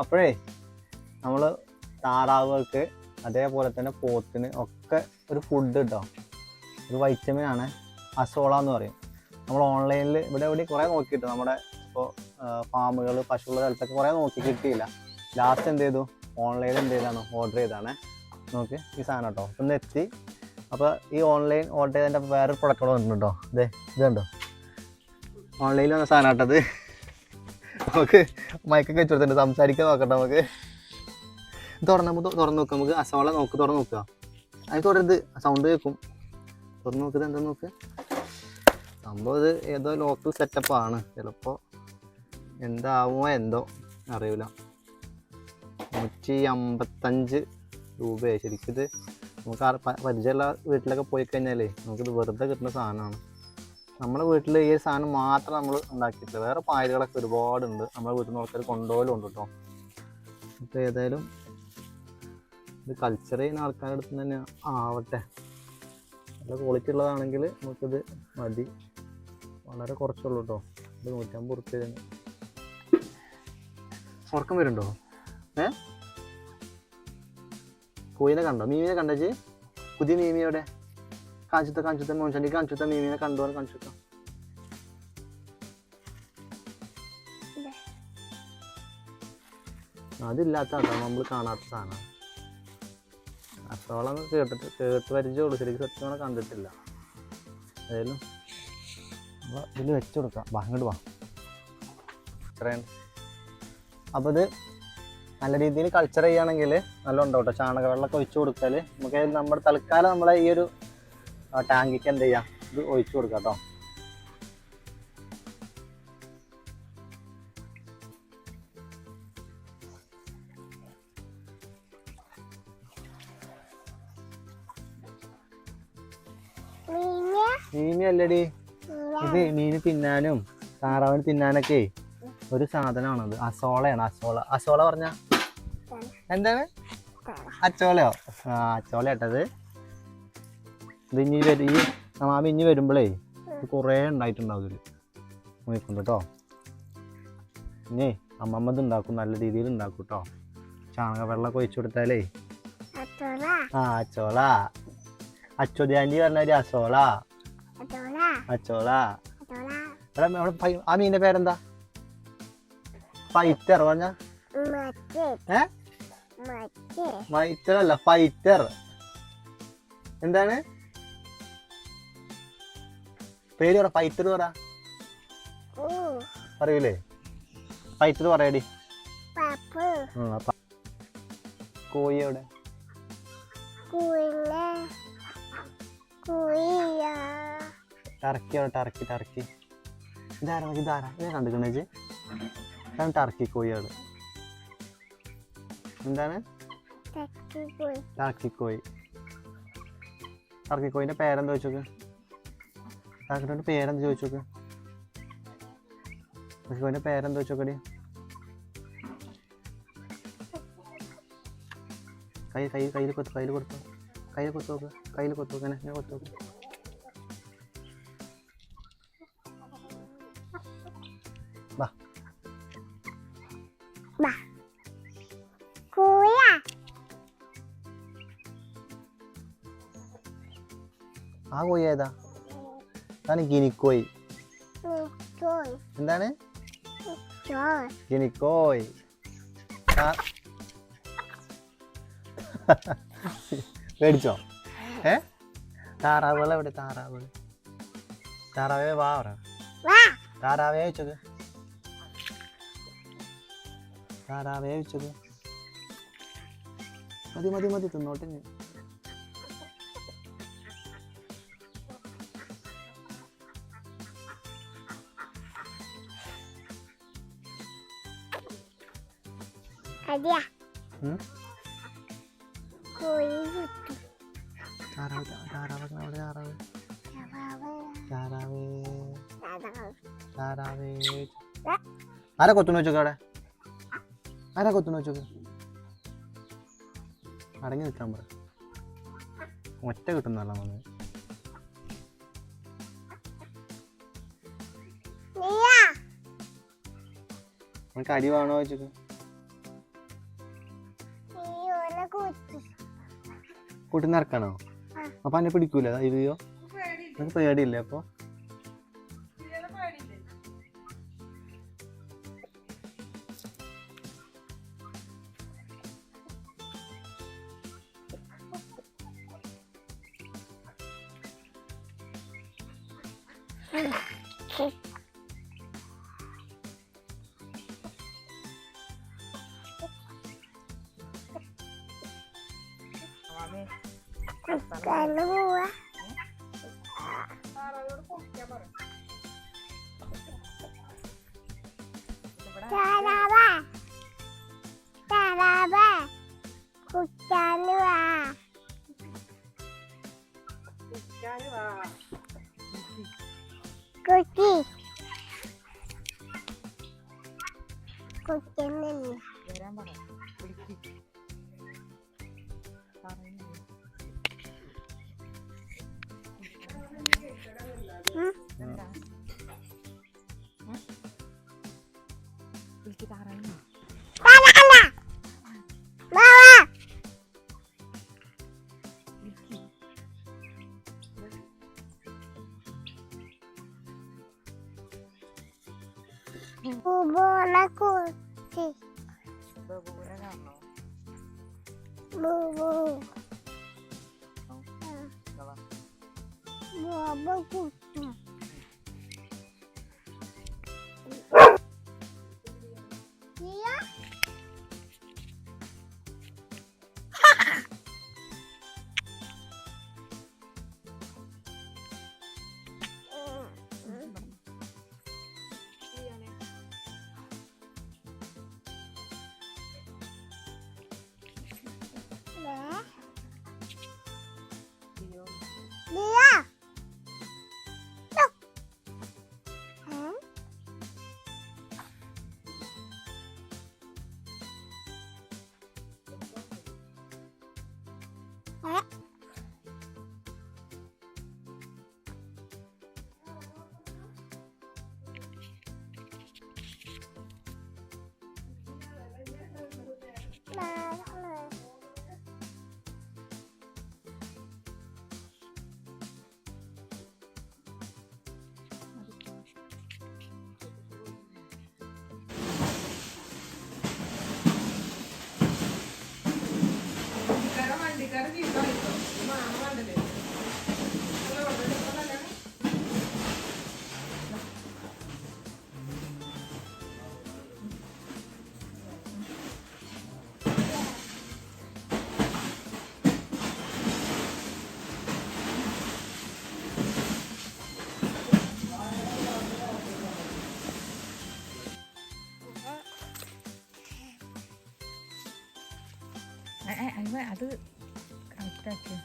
അപ്പോഴേ നമ്മള് താറാവുകൾക്ക് അതേപോലെ തന്നെ പോത്തിന് ഒക്കെ ഒരു ഫുഡ് കിട്ടോ, ഒരു വൈറ്റമിൻ ആണ് അസോള എന്ന് പറയും. നമ്മൾ ഓൺലൈനിൽ ഇവിടെ കുറേ നോക്കിയിട്ട് നമ്മുടെ ഇപ്പോൾ ഫാമുകൾ പശുവുള്ള സ്ഥലത്തൊക്കെ കുറേ നോക്കി കിട്ടിയില്ല. ലാസ്റ്റ് എന്ത് ചെയ്തു, ഓൺലൈനിൽ എന്ത് ചെയ്താണ് ഓർഡർ ചെയ്താണ്. നോക്ക് ഈ സാധനം കേട്ടോ ഇപ്പം എത്തി. അപ്പോൾ ഈ ഓൺലൈൻ ഓർഡർ ചെയ്തതിൻ്റെ വേറൊരു പ്രൊഡക്റ്റുകൾ വന്നിട്ടുണ്ടോ, ഇത് കണ്ടോ ഓൺലൈനിൽ വന്ന സാധനം കേട്ടത്. നമുക്ക് മയക്കൊക്കെ വെച്ച് കൊടുത്തിട്ടുണ്ട്, സംസാരിക്കാൻ നോക്കട്ടെ. നമുക്ക് തുറന്ന് നോക്കാം, നമുക്ക് അസോള തുറന്ന് നോക്കുക. അത് തുടരുത്, സൗണ്ട് കേൾക്കും. തുറന്ന് നോക്കുന്നത് എന്താ നോക്ക്. സംഭവം ഇത് ഏതോ ലോക്കൽ സെറ്റപ്പാണ്, ചിലപ്പോൾ എന്താവുമോ എന്തോ അറിയില്ല. 155 രൂപയായി ശരിക്കും. ഇത് നമുക്ക് പരിചയമുള്ള വീട്ടിലൊക്കെ പോയി കഴിഞ്ഞാലേ നമുക്കിത് വെറുതെ കിട്ടുന്ന സാധനമാണ്. നമ്മുടെ വീട്ടിൽ ഈ സാധനം മാത്രം നമ്മൾ ഉണ്ടാക്കിയിട്ടില്ല, വേറെ പായലുകളൊക്കെ ഒരുപാടുണ്ട്. നമ്മുടെ വീട്ടിൽ നിന്ന് ആൾക്കാർ കൊണ്ടുപോകലുണ്ട് കേട്ടോ. അപ്പോൾ ഏതായാലും ഇത് കൾച്ചർ ചെയ്യുന്ന ആൾക്കാരുടെ അടുത്ത് തന്നെ ആവട്ടെ. നല്ല ക്വാളിറ്റി ഉള്ളതാണെങ്കിൽ നമുക്കിത് മതി. വളരെ കുറച്ചുള്ളൂ കേട്ടോ. ഇത് 150 റുപ്യ. ഉറക്കം വരുന്നുണ്ടോ? കോയിനെ കണ്ടോ? മീമിനെ കണ്ടേ? പുതിയ മീമിയോടെ കാണിച്ചുത്ത മോൻചാണ്ടി കാണിച്ചുത്ത മീമിനെ കണ്ടോ? കാണിച്ചുത്ത അതില്ലാത്ത കേട്ടോ, നമ്മൾ കാണാത്ത സാധനം. അസോളം കേട്ട് പരിചയമുള്ളൂ, ശരിക്കും സത്യം കണ്ടിട്ടില്ല. ഏതായാലും ഇതിൽ വെച്ച് കൊടുക്കാം. അങ്ങോട്ട് വാ. ഇത്രയാണ്. അപ്പോൾ ഇത് നല്ല രീതിയിൽ കൾച്ചർ ചെയ്യുകയാണെങ്കിൽ നല്ല ഉണ്ടാവും കേട്ടോ. ചാണകവെള്ളമൊക്കെ ഒഴിച്ച് കൊടുത്താൽ നമുക്ക് നമ്മുടെ തൽക്കാലം നമ്മളെ ഈ ഒരു ടാങ്കിക്ക് എന്ത് ചെയ്യാം, ഇത് ഒഴിച്ചു കൊടുക്കാം കേട്ടോ. മീമി അല്ലടി, ഇത് മീന് തിന്നാനും താറാവിന് തിന്നാനൊക്കെ ഒരു സാധനമാണത്. അസോളയാണ്. അസോള പറഞ്ഞ എന്താണ്? അച്ചോളയോ? അച്ചോള കേട്ടത്. ഇത് ഈ മാമി ഇനി വരുമ്പോഴേ ഇത് കുറേ ഉണ്ടായിട്ടുണ്ടാവും ഇതിൽ. നോക്കും കേട്ടോ. ഇനി അമ്മമ്മ ഇത് ഉണ്ടാക്കും, നല്ല രീതിയിൽ ഉണ്ടാക്കും കേട്ടോ. ചാണക വെള്ളമൊക്കെ ഒഴിച്ചു കൊടുത്താലേ അച്ചോള. അച്ചോദ്യാൻറ്റി പറഞ്ഞ അസോള. അച്ചോള. ആ മീനിന്റെ പേരെന്താ? ഫൈറ്റർ പറഞ്ഞ? ഫൈറ്റർ അല്ല, ഫൈറ്റർ. എന്താണ് പേര് പറ? ഫൈറ്റർ പറ. പറയൂലേ? ഫൈറ്റർ പറയടി. കോഴി എവിടെ? ടർക്കി എവിടെ? ടർക്കി ഇതാരാ? ഇത് കണ്ടിക്കണേച്ച് അതാണ് ടർക്കി കോഴിയാണ്. എന്താണ് ടർക്കി കോഴി? ടർക്കി കോഴിന്റെ പേരെന്താ ചോദിച്ചോക്ക്. ടർക്കിന്റെ പേരെന്താ ചോദിച്ചോക്ക്. ടർക്കി കോഴിന്റെ പേരെന്താ ചോദിച്ചോക്കടി. കയ്യിൽ കൊത്തോക്ക്. ഇങ്ങനെ കൊത്തോക്ക്. ആ കോഴി ഏതാ? അതാണ് ഗിനിക്കോയി. എന്താണ് ഗിനിക്കോയ്? പേടിച്ചോ? താറാവുകൾ എവിടെ? താറാവേ വാ പറ. താറാവേ വെച്ചത്. മതി തിന്നോട്ടെ. ആരാ കൊത്തുന്ന വെച്ചോക്കെ അവിടെ? ആരാ കൊത്തുന്ന വെച്ചോക്കെ? അടങ്ങി നിൽക്കാൻ പറ. ഒറ്റ കിട്ടുന്നല്ല വന്ന്. നിനക്ക് അടി വേണോ വെച്ചോക്കെ? കൂട്ടി നിറക്കാണോ? അപ്പൊ എന്നെ പിടിക്കൂല ഇരിയോ? നിനക്ക് പേടിയില്ലേ അപ്പൊ? അത് കറക്റ്റാക്കി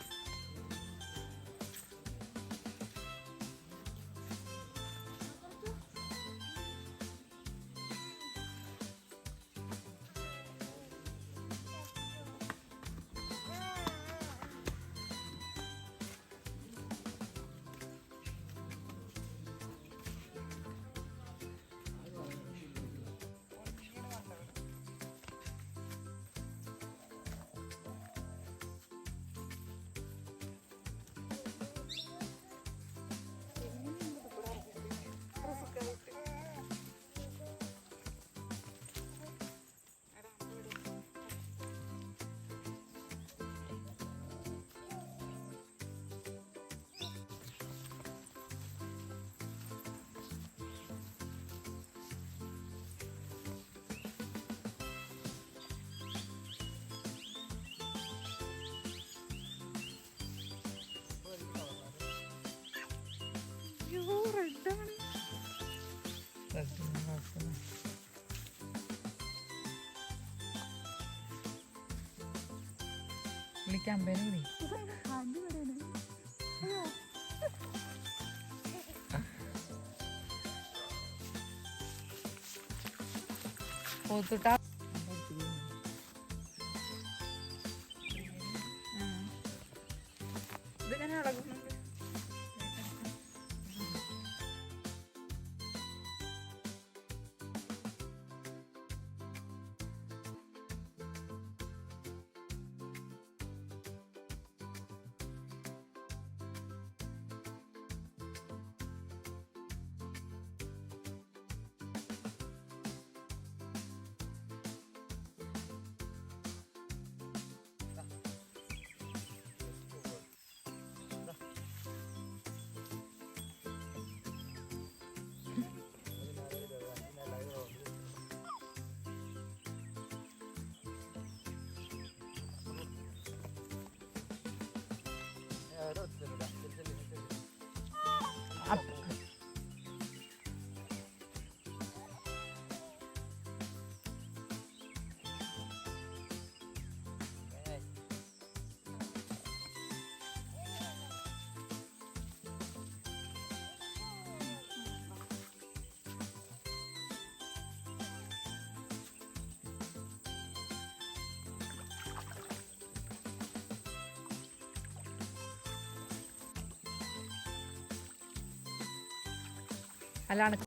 വിളിക്കാൻ പേര് പോത്തുട്ടാ ഇതിങ്ങനെ നടക്കുന്നുണ്ട്. അല്ലാണ്